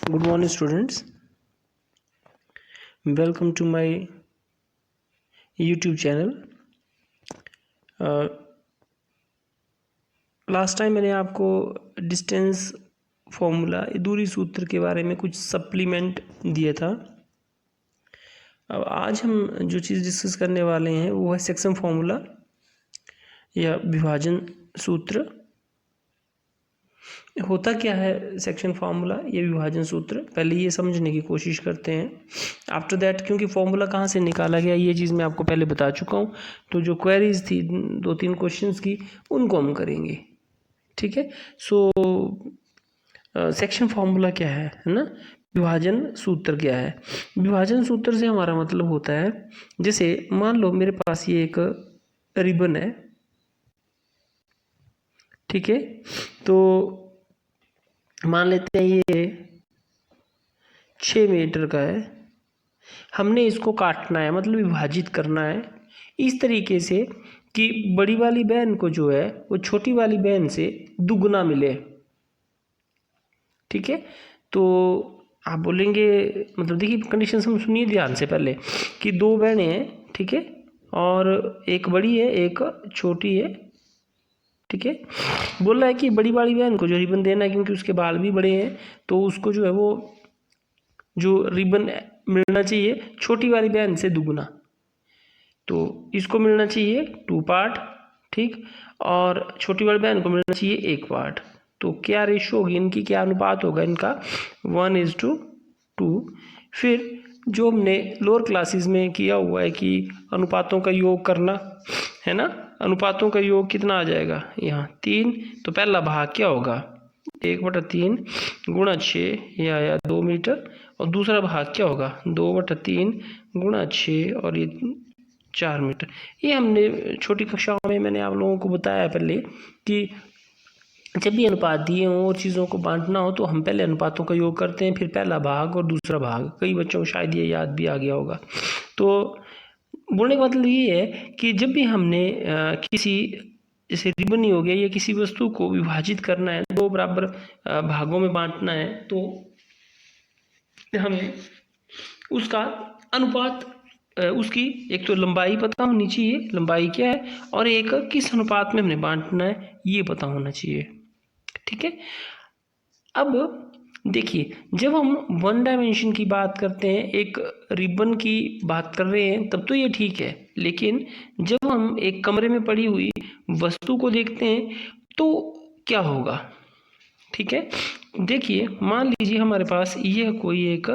Good morning, students. Welcome to my YouTube channel. Last time मैंने आपको distance formula दूरी सूत्र के बारे में कुछ सप्लीमेंट दिया था। अब आज हम जो चीज़ डिस्कस करने वाले हैं वो है सेक्शन फॉर्मूला या विभाजन सूत्र। होता क्या है सेक्शन फार्मूला या विभाजन सूत्र, पहले ये समझने की कोशिश करते हैं। आफ्टर दैट, क्योंकि फार्मूला कहाँ से निकाला गया ये चीज़ मैं आपको पहले बता चुका हूँ, तो जो क्वेरीज थी 2-3 क्वेश्चंस की उनको हम करेंगे। ठीक है, सो सेक्शन फार्मूला क्या है ना, विभाजन सूत्र क्या है। विभाजन सूत्र से हमारा मतलब होता है, जैसे मान लो मेरे पास ये एक रिबन है, ठीक है, तो मान लेते हैं ये 6 मीटर का है। हमने इसको काटना है, मतलब विभाजित करना है इस तरीके से कि बड़ी वाली बहन को जो है वो छोटी वाली बहन से दुगना मिले। ठीक है, तो आप बोलेंगे, मतलब देखिए कंडीशन हम सुनिए ध्यान से पहले कि 2 बहनें हैं, ठीक है, और एक बड़ी है एक छोटी है। ठीक है, बोल रहा है कि बड़ी वाली बहन को जो रिबन देना है, क्योंकि उसके बाल भी बड़े हैं, तो उसको जो है वो जो रिबन मिलना चाहिए छोटी वाली बहन से दुगुना, तो इसको मिलना चाहिए 2 पार्ट, ठीक, और छोटी वाली बहन को मिलना चाहिए 1 पार्ट। तो क्या रेशो होगी इनकी, क्या अनुपात होगा इनका, 1:2। फिर जो हमने लोअर क्लासेस में किया हुआ है कि अनुपातों का योग करना है ना, अनुपातों का योग कितना आ जाएगा यहाँ 3, तो पहला भाग क्या होगा 1/3 गुणा 6 या 2 मीटर, और दूसरा भाग क्या होगा 2/3 गुणा 6 और ये 4 मीटर। ये हमने छोटी कक्षाओं में मैंने आप लोगों को बताया पहले कि जब भी अनुपात दिए हों और चीज़ों को बांटना हो तो हम पहले अनुपातों का योग करते हैं, फिर पहला भाग और दूसरा भाग। कई बच्चों को शायद ये याद भी आ गया होगा। तो बोलने का मतलब ये है कि जब भी हमने किसी, जैसे रिबन ही हो गया, या किसी वस्तु को विभाजित करना है, 2 बराबर भागों में बांटना है, तो हमें उसका अनुपात, उसकी एक तो लंबाई पता होनी चाहिए, लंबाई क्या है, और एक किस अनुपात में हमने बांटना है ये पता होना चाहिए। ठीक है, अब देखिए जब हम 1 डायमेंशन की बात करते हैं, एक रिबन की बात कर रहे हैं, तब तो ये ठीक है, लेकिन जब हम एक कमरे में पड़ी हुई वस्तु को देखते हैं तो क्या होगा। ठीक है, देखिए मान लीजिए हमारे पास यह कोई एक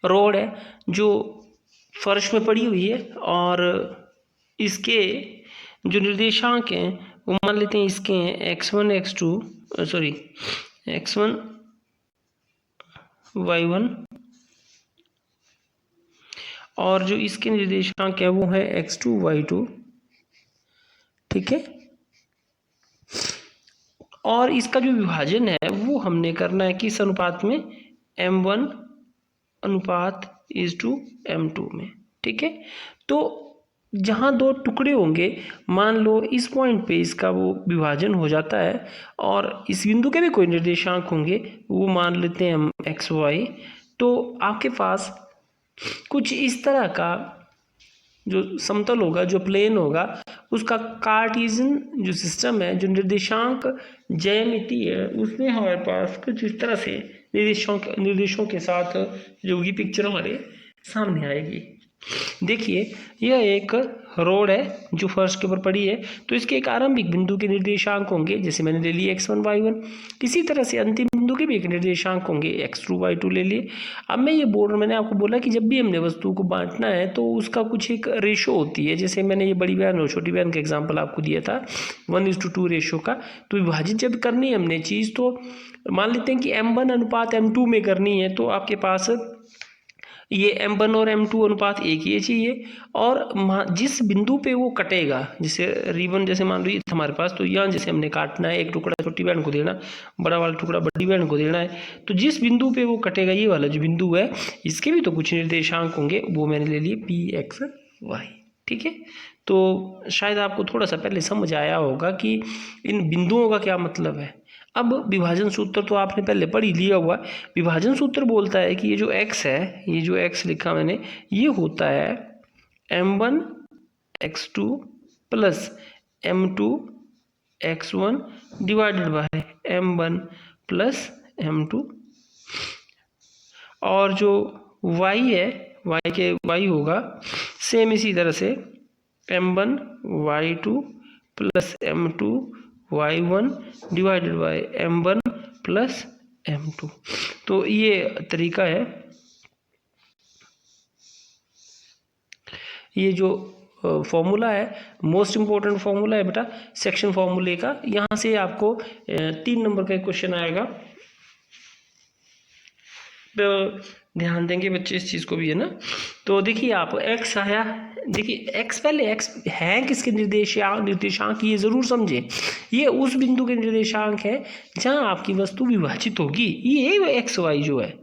रोड है जो फर्श में पड़ी हुई है, और इसके जो निर्देशांक हैं वो मान लेते हैं इसके हैं x1 x2 sorry x1 y1, और जो इसके निर्देशांक है वो है x2 y2। ठीक है, और इसका जो विभाजन है वो हमने करना है किस अनुपात में, m1 अनुपात m2 में। ठीक है, तो जहाँ 2 टुकड़े होंगे, मान लो इस पॉइंट पे इसका वो विभाजन हो जाता है, और इस बिंदु के भी कोई निर्देशांक होंगे, वो मान लेते हैं हम x y, तो आपके पास कुछ इस तरह का जो समतल होगा, जो प्लेन होगा, उसका कार्टेशियन जो सिस्टम है, जो निर्देशांक ज्यामिति है, उसमें हमारे पास कुछ इस तरह से निर्देशों के साथ जो की पिक्चर हमारे सामने आएगी। देखिए यह एक रोड है जो फर्श के ऊपर पड़ी है, तो इसके एक आरंभिक बिंदु के निर्देशांक होंगे, जैसे मैंने ले लिए x1 y1, इसी तरह से अंतिम बिंदु के भी एक निर्देशांक होंगे x2 y2 ले लिए। अब मैं ये बोल रहा, मैंने आपको बोला कि जब भी हमने वस्तु को बांटना है तो उसका कुछ एक रेशो होती है, जैसे मैंने ये बड़ी बहन और छोटी बहन का एग्जाम्पल आपको दिया था 1:2 रेशो का। तो विभाजित जब करनी है हमने चीज़, तो मान लेते हैं कि m1 अनुपात m2 में करनी है, तो आपके पास ये m1 और m2 अनुपात एक ही चाहिए, और जिस बिंदु पे वो कटेगा, जैसे रिबन जैसे मान लो ये हमारे पास, तो यहाँ जैसे हमने काटना है, एक टुकड़ा छोटी बहन को देना, बड़ा वाला टुकड़ा बड़ी बहन को देना है, तो जिस बिंदु पे वो कटेगा, ये वाला जो बिंदु है, इसके भी तो कुछ निर्देशांक होंगे, वो मैंने ले लिए p x y। ठीक है, तो शायद आपको थोड़ा सा पहले समझ आया होगा कि इन बिंदुओं का क्या मतलब है। अब विभाजन सूत्र तो आपने पहले पढ़ ही लिया हुआ। विभाजन सूत्र बोलता है कि ये जो x है, ये जो x लिखा मैंने, ये होता है m1 x2 plus m2 x1 divided by m1 plus m2। और जो y है, y के y होगा सेम इसी तरह से m1 y2 plus m2 y1 divided by m1 plus m2। तो ये तरीका है, ये जो फॉर्मूला है, मोस्ट इम्पोर्टेंट फॉर्मूला है बेटा सेक्शन फॉर्मूले का। यहाँ से आपको 3 नंबर का क्वेश्चन आएगा, ध्यान देंगे बच्चे इस चीज़ को भी, है ना। तो देखिए आप x आया, देखिए x पहले x है किसके निर्देशांक ये ज़रूर समझें। ये उस बिंदु के निर्देशांक है जहाँ आपकी वस्तु विभाजित होगी। ये x y जो है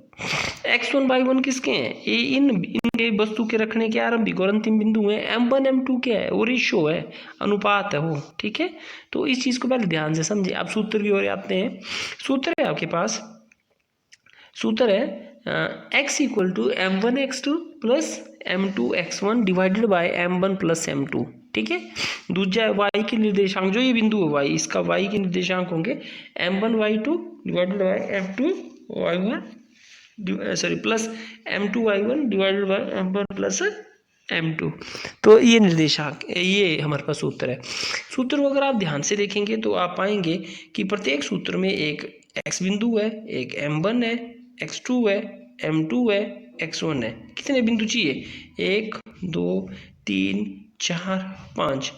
x1 y1 किसके हैं, ये इनके वस्तु के रखने के आरंभिक और अंतिम बिंदु हैं। m1 m2 क्या है, वो रेशो है, अनुपात है वो, ठीक है। तो इस चीज़ को पहले ध्यान से समझे। अब सूत्र की ओर आते हैं। सूत्र है आपके पास, सूत्र है x equal to m1 x2 plus m2 x1 divided by m1 plus m2, ठीक है। दूसरा y के निर्देशांक, जो ये बिंदु है y, इसका y के निर्देशांक होंगे m1 y2 divided by m2 y1 sorry plus m2 y1 divided by m1 plus m2। तो ये निर्देशांक, ये हमारे पास सूत्र है। सूत्र को अगर आप ध्यान से देखेंगे तो आप पाएंगे कि प्रत्येक सूत्र में एक x बिंदु है, एक m1 है, x2 है, m2 है, x1 है। कितने बिंदु चाहिए, 1 2 3 4 5।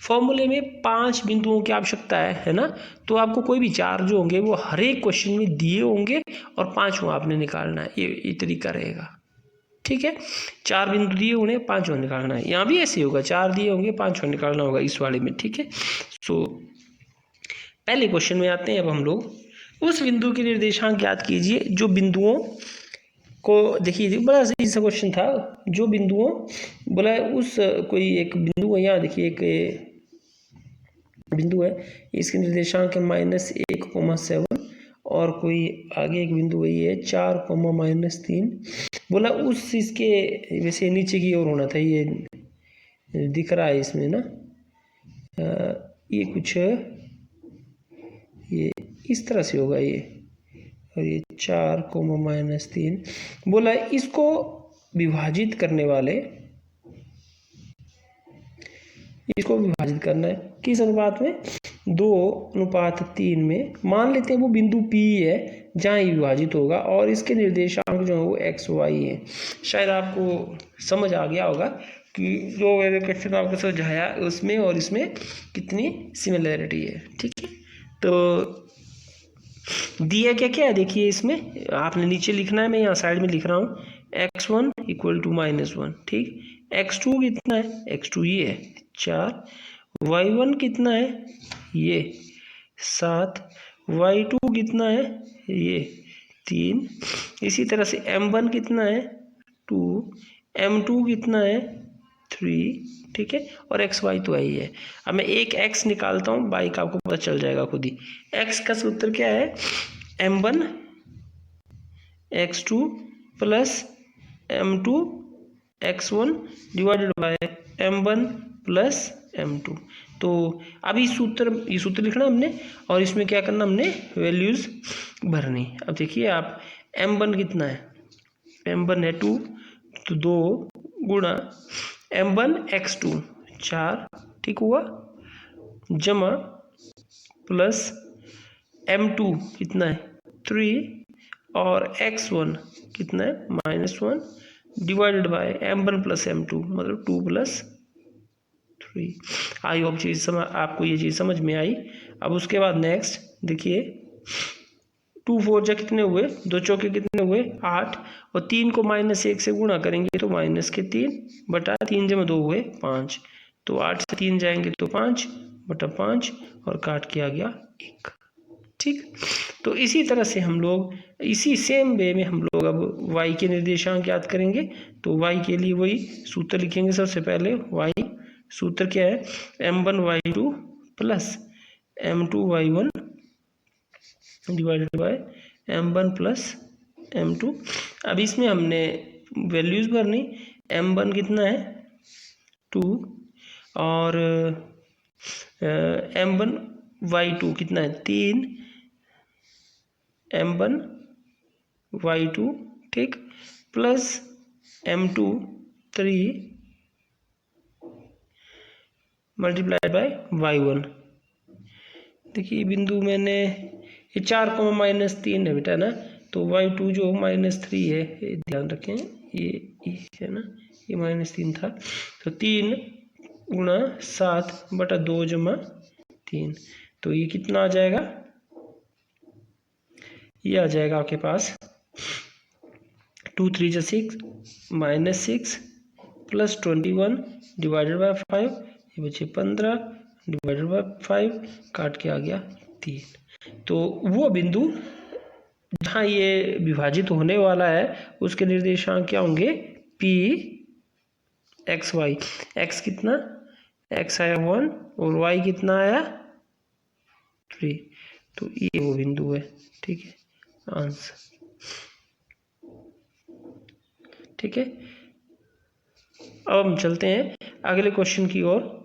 फॉर्मूले में 5 बिंदुओं की आवश्यकता है ना। तो आपको कोई भी 4 जो होंगे वो हर एक क्वेश्चन में दिए होंगे और 5वां आपने निकालना है। ये तरीका रहेगा, ठीक है। 4 बिंदु दिए उन्हें 5वां निकालना है। यहाँ भी ऐसे होगा, 4 दिए होंगे 5वां निकालना होगा इस वाले में, ठीक है। सो पहले क्वेश्चन में आते हैं। अब हम लोग उस बिंदु के निर्देशांक ज्ञात कीजिए जो बिंदुओं को, देखिए बड़ा सही सा क्वेश्चन था। जो बिंदुओं बोला है, उस कोई एक बिंदु है, यहाँ देखिए एक बिंदु है, इसके निर्देशांक है -1,7 और कोई आगे एक बिंदु है, ये 4,-3 बोला। उस इसके वैसे नीचे की ओर होना था, ये दिख रहा है इसमें ना, ये कुछ ये इस तरह से होगा ये, और ये 4,-3 बोला। इसको विभाजित करने वाले, इसको विभाजित करना है किस अनुपात में, 2:3 में। मान लेते हैं वो बिंदु P है जहाँ ये विभाजित होगा और इसके निर्देशांक जो है वो x y है। शायद आपको समझ आ गया होगा कि जो मैंने क्वेश्चन आपको समझाया उसमें और इसमें कितनी सिमिलरिटी है, ठीक है। तो दिया क्या क्या है देखिए, इसमें आपने नीचे लिखना है, मैं यहाँ साइड में लिख रहा हूँ x1 इक्वल टू -1, ठीक। x2 कितना है, x2 ये है 4, y1 कितना है ये 7, y2 कितना है ये 3, इसी तरह से m1 कितना है 2, m2 कितना है 3, ठीक है। और एक्स वाई तो यही है। अब मैं एक x निकालता हूँ, y का आपको पता चल जाएगा खुद ही। x का सूत्र क्या है, m1 x2 plus m2 x1 divided by m1 plus m2। तो अभी ये सूत्र लिखना हमने और इसमें क्या करना, हमने वैल्यूज भरनी। अब देखिए आप m1 कितना है, m1 है 2, तो 2 गुणा m1 x2 4, ठीक हुआ, जमा प्लस m2 कितना है 3 और x1 कितना है -1 divided by m1 plus m2 मतलब 2 प्लस 3। आई होप आपको ये चीज़ समझ में आई। अब उसके बाद नेक्स्ट देखिए, 2 4 जा कितने हुए, 2 चौके कितने हुए 8, और 3 को -1 से गुणा करेंगे तो -3 बटा 3 जमा 2 हुए 5, तो 8 से 3 जाएंगे तो 5 बटा 5 और काट के आ गया 1, ठीक। तो इसी तरह से हम लोग इसी सेम वे में हम लोग अब y के निर्देशांक याद करेंगे। तो y के लिए वही सूत्र लिखेंगे। सबसे पहले y सूत्र क्या है, m1 y2 plus m2 y1 divided by m1 plus m2। अब इसमें हमने वैल्यूज़ भरनी। m1 कितना है 2 और m1 y2 कितना है 3 m1 y2 ठीक plus m2 3 multiply by y1। देखिए बिंदु मैंने ये 4 को -3 है बेटा ना, तो y2 जो -3 है, ये ध्यान रखें, ये है ना, ये -3 था, तो 3 गुणा 7/2 जमा 3, तो ये कितना आ जाएगा, ये आ जाएगा आपके पास 2 3 जा 6 -6 प्लस 21 डिवाइडेड बाय 5, ये बचे 15 डिवाइडेड बाय 5, काट के आ गया 3। तो वो बिंदु जहाँ ये विभाजित होने वाला है उसके निर्देशांक क्या होंगे P x y। x कितना, x आया 1 और y कितना आया 3, तो ये वो बिंदु है। ठीक है, आंसर। ठीक है, अब हम चलते हैं अगले क्वेश्चन की ओर।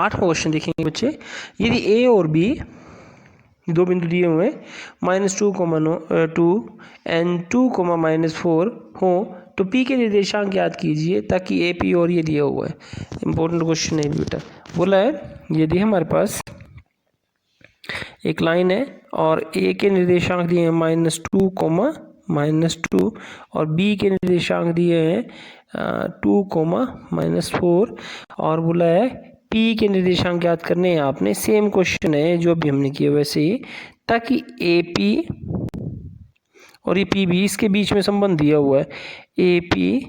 आठवां क्वेश्चन देखेंगे बच्चे। यदि ए और बी दो बिंदु दिए हुए -2, एंड 2, -4 हो तो पी के निर्देशांक ज्ञात कीजिए ताकि ए पी और ये दिया हुआ है। इंपॉर्टेंट क्वेश्चन है बेटा। बोला है यदि हमारे पास एक लाइन है और ए के निर्देशांक दिए हैं -2, -2 और बी के निर्देशांक दिए हैं 2, -4 और बोला है पी के निर्देशांक ज्ञात करने हैं आपने। सेम क्वेश्चन है जो अभी हमने किया वैसे ही, ताकि ए पी और ये पी बी, इसके बीच में संबंध दिया हुआ है ए पी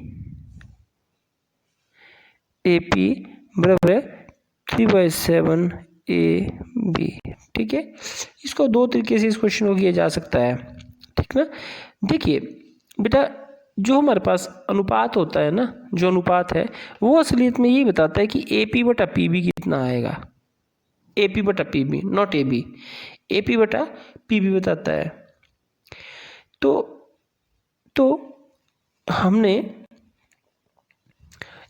बराबर है 3/7 ए बी। ठीक है, इसको दो तरीके से इस क्वेश्चन को किया जा सकता है। ठीक ना, देखिए बेटा जो हमारे पास अनुपात होता है ना, जो अनुपात है वो असलियत में ये बताता है कि ए पी बटा पी बी कितना आएगा। ए पी बटा P B, not A B, A P बटा पी बी बताता है। तो हमने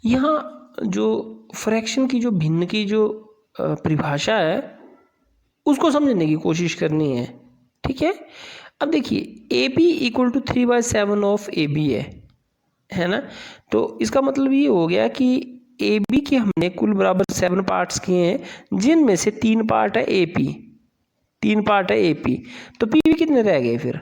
यहाँ जो फ्रैक्शन की जो भिन्न की जो परिभाषा है उसको समझने की कोशिश करनी है। ठीक है, अब देखिए A B equal to 3/7 of A B है ना, तो इसका मतलब ये हो गया कि ए बी के हमने कुल बराबर 7 पार्ट्स किए हैं, जिनमें से 3 पार्ट है ए पी, 3 पार्ट है ए पी, तो पी बी कितने रह गए फिर,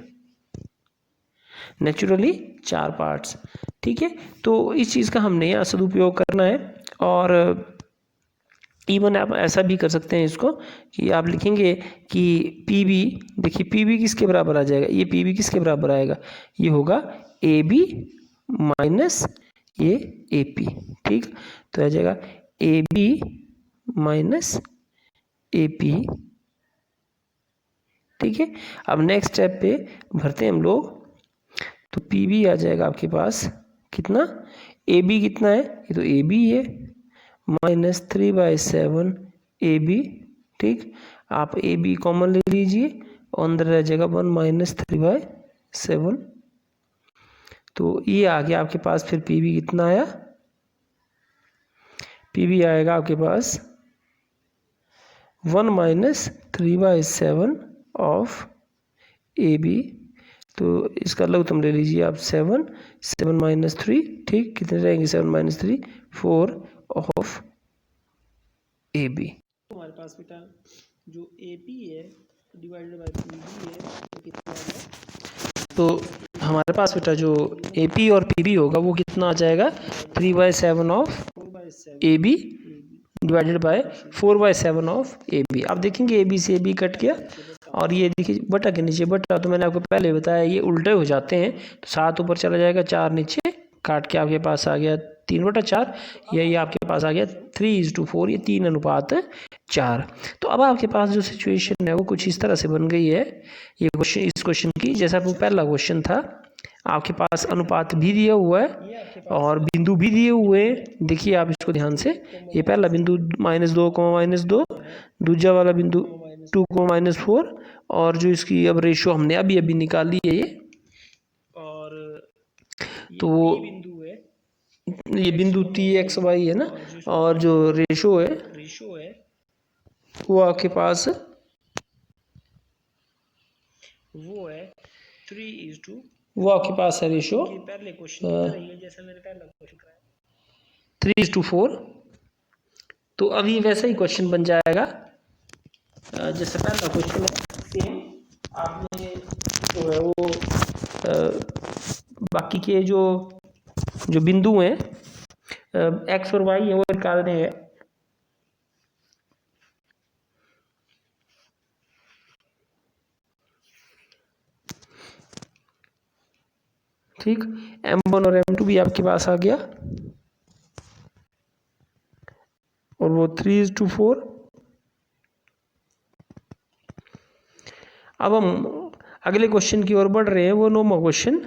नेचुरली 4 पार्ट्स। ठीक है, तो इस चीज़ का हमने यहाँ सदुपयोग करना है। और इवन आप ऐसा भी कर सकते हैं इसको कि आप लिखेंगे कि पी बी, देखिए पी बी किसके बराबर आ जाएगा, ये पी बी किसके बराबर आएगा, ये होगा ए बी माइनस ये ए पी। ठीक, तो आ जाएगा A B minus A P. ठीक है, अब नेक्स्ट स्टेप पे भरते हैं हम लोग, तो पी बी आ जाएगा आपके पास कितना, ए बी कितना है, ये तो ए बी है -3/7 ए बी। ठीक, आप ए बी कॉमन ले लीजिए और अंदर रह जाएगा 1 -3/7, तो ये आ गया आपके पास। फिर पी बी कितना आया, पी बी आएगा आपके पास 1 -3/7 ऑफ ए बी। तो इसका लघुत्तम ले लीजिए आप 7 माइनस 3, ठीक, कितने रहेंगे 7 माइनस 3 4 ऑफ ए बी। तो हमारे पास बेटा जो ए पी है डिवाइडेड बाई पी बी है वो कितना है, तो हमारे पास बेटा जो ए पी और पी बी होगा वो कितना आ जाएगा 3/7 of A B divided by 4/7 of A B. आप देखेंगे ए बी से ए बी कट गया और ये देखिए बटा के नीचे बटा, तो मैंने आपको पहले बताया ये उल्टे हो जाते हैं, तो 7 ऊपर चला जाएगा 4 नीचे काट के आपके पास आ गया 3/4, यही आपके पास आ गया 3:4, ये 3:4। तो अब आपके पास जो सिचुएशन है वो कुछ इस तरह से बन गई है ये क्वेश्चन, इस क्वेश्चन की जैसा वो पहला क्वेश्चन था, आपके पास अनुपात भी दिया हुआ है और बिंदु भी दिए हुए हैं। देखिए आप इसको ध्यान से, ये पहला बिंदु -2, दूसरा वाला बिंदु 2, -4, और जो इसकी अब रेशो हमने अभी अभी निकाली है ये, और तो वो ये बिंदु TXY है ना, और जो रेशो है वो आपके पास वो है 3:2, वो आपके पास है रेशो पहले क्वेश्चन जैसा मैंने पहला क्वेश्चन कराया 3:4। तो अभी वैसा ही क्वेश्चन बन जाएगा जैसे पहला क्वेश्चन है, सेम आपने जो है वो बाकी के जो बिंदु हैं एक्स और वाई है वो निकालने हैं। ठीक, M1 और M2 भी आपके पास आ गया और वो 3:4। अब हम अगले क्वेश्चन की ओर बढ़ रहे हैं, वो 9वां क्वेश्चन।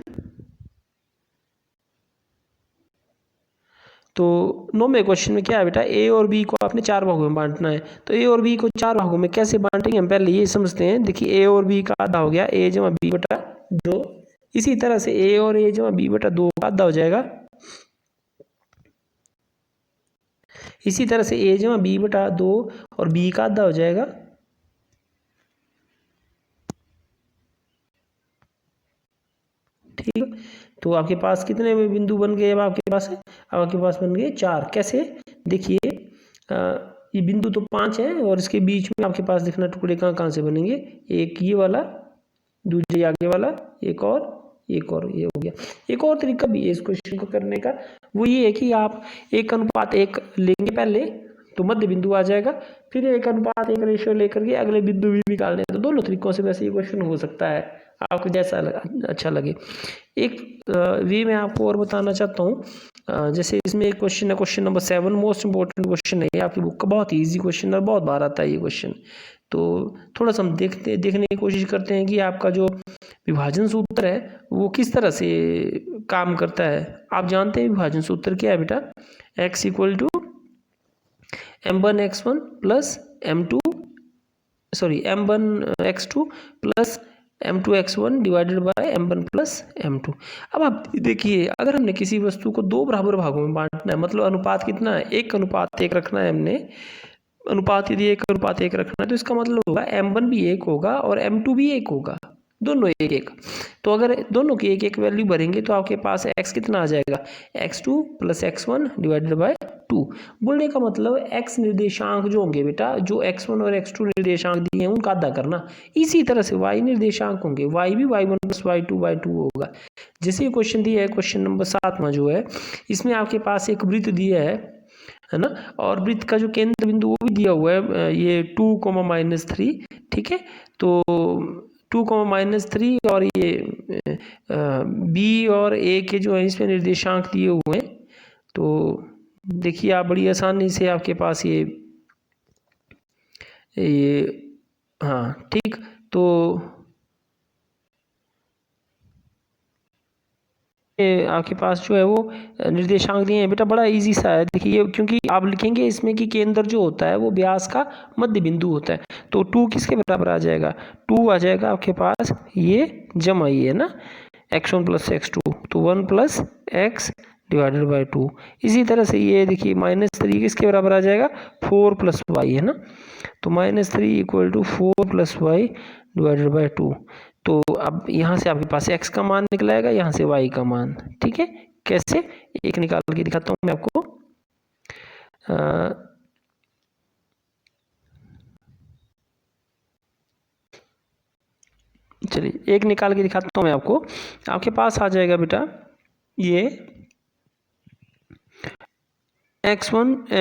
तो 9वें क्वेश्चन में क्या है बेटा, ए और बी को आपने 4 भागों में बांटना है। तो ए और बी को 4 भागों में कैसे बांटेंगे हम पहले ये समझते हैं। देखिए ए और बी का आधा हो गया a जमा b बटा 2, इसी तरह से a और a जमा b बटा 2 का आधा हो जाएगा, इसी तरह से a जमा b बटा 2 और b का आधा हो जाएगा, ठीक। तो आपके पास कितने बिंदु बन गए, अब आपके पास बन गए 4। कैसे, देखिए ये बिंदु तो 5 है और इसके बीच में आपके पास देखना टुकड़े कहाँ से बनेंगे, एक ये वाला, दूसरे आगे वाला, एक और ये हो गया। एक और तरीका भी है इस क्वेश्चन को करने का, वो ये है कि आप 1:1 लेंगे पहले तो मध्य बिंदु आ जाएगा, फिर 1:1 रेशियो लेकर के अगले बिंदु भी निकालने हैं। तो दोनों तरीकों से वैसे ये क्वेश्चन हो सकता है, आपको जैसा अच्छा लगे। एक वे मैं आपको और बताना चाहता हूँ, जैसे इसमें एक क्वेश्चन है, question number 7, most important question है आपकी बुक का, बहुत ही ईजी क्वेश्चन है, बहुत बार आता है ये क्वेश्चन। तो थोड़ा सा हम देखने की कोशिश करते हैं कि आपका जो विभाजन सूत्र है वो किस तरह से काम करता है। आप जानते हैं विभाजन सूत्र क्या है बेटा, x = m1x1 plus m1x2 plus m2x1 divided by m1 plus m2। अब आप देखिए, अगर हमने किसी वस्तु को 2 बराबर भागों में बांटना है, मतलब अनुपात कितना है, 1:1 रखना है हमने, अनुपात यदि 1:1 रखना है तो इसका मतलब होगा m1 भी 1 होगा और m2 भी 1 होगा, दोनों 1:1। तो अगर दोनों की 1:1 वैल्यू भरेंगे तो आपके पास x कितना आ जाएगा, x2 plus x1 divided bye 2। बोलने का मतलब x निर्देशांक जो होंगे बेटा, जो x1 और x2 निर्देशांक दिए हैं उनका आधा करना। इसी तरह से y निर्देशांक होंगे, y भी y1 प्लस y2 होगा। जैसे ये क्वेश्चन दिया है, क्वेश्चन नंबर 7वां जो है, इसमें आपके पास एक वृत्त दिया है ना, और वृत्त का जो केंद्र बिंदु वो भी दिया हुआ है, ये 2, -3, ठीक है। तो 2, -3 और ये b और a के जो है इसमें निर्देशांक दिए हुए हैं। तो देखिए आप बड़ी आसानी से आपके पास ये हाँ, ठीक। तो आपके पास जो है वो निर्देशांक दिए हैं बेटा, बड़ा इजी सा है। देखिए क्योंकि आप लिखेंगे इसमें कि केंद्र जो होता है वो व्यास का मध्य बिंदु होता है, तो 2 किसके बराबर आ जाएगा, 2 आ जाएगा आपके पास ये जमा ये है ना, x1 प्लस x2, तो 1 प्लस x डिवाइडेड बाय 2। इसी तरह से ये देखिए -3 किसके बराबर आ जाएगा, 4 + y है ना, तो -3 = 4 + y डिवाइडेड बाय 2। तो अब यहाँ से आपके पास x का मान निकल आएगा, यहाँ से y का मान। ठीक है, कैसे, एक निकाल के दिखाता हूँ मैं आपको। चलिए एक निकाल के दिखाता हूँ मैं आपको। आपके पास आ जाएगा बेटा ये x+1/2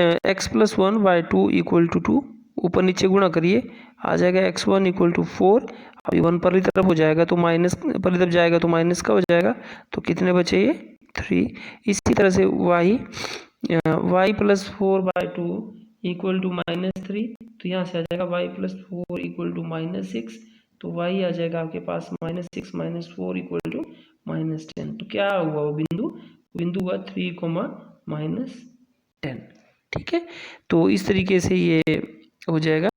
= 2, ऊपर नीचे गुणा करिए, आ जाएगा x1 = 4। अभी 1 पहली तरफ हो जाएगा तो माइनस, पहली तरफ जाएगा तो माइनस का हो जाएगा, तो कितने बचे ये 3। इसी तरह से y+4/2 = -3, तो यहाँ से आ जाएगा y+4 = -6, तो y आ जाएगा आपके पास -6 - 4 = -10। तो क्या हुआ वो बिंदु हुआ 3, -10। ठीक है, तो इस तरीके से ये हो जाएगा।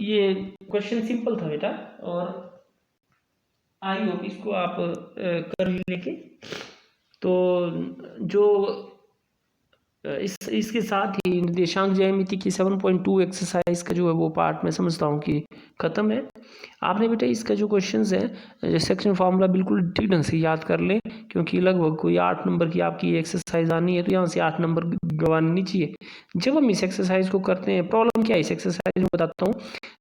ये क्वेश्चन सिंपल था बेटा, और आई होप इसको आप कर लेंगे। तो जो इसके साथ ही निर्देशांक ज्यामिति की 7.2 एक्सरसाइज का जो है वो पार्ट मैं समझता हूँ कि ख़त्म है। आपने बेटा इसका जो क्वेश्चंस है सेक्शन फार्मूला बिल्कुल ठीक ढंग से याद कर लें, क्योंकि लगभग कोई 8 नंबर की आपकी एक्सरसाइज आनी है, तो यहाँ से 8 नंबर गंवाने नहीं चाहिए। जब हम इस एक्सरसाइज को करते हैं, प्रॉब्लम क्या है इस एक्सरसाइज में बताता हूँ।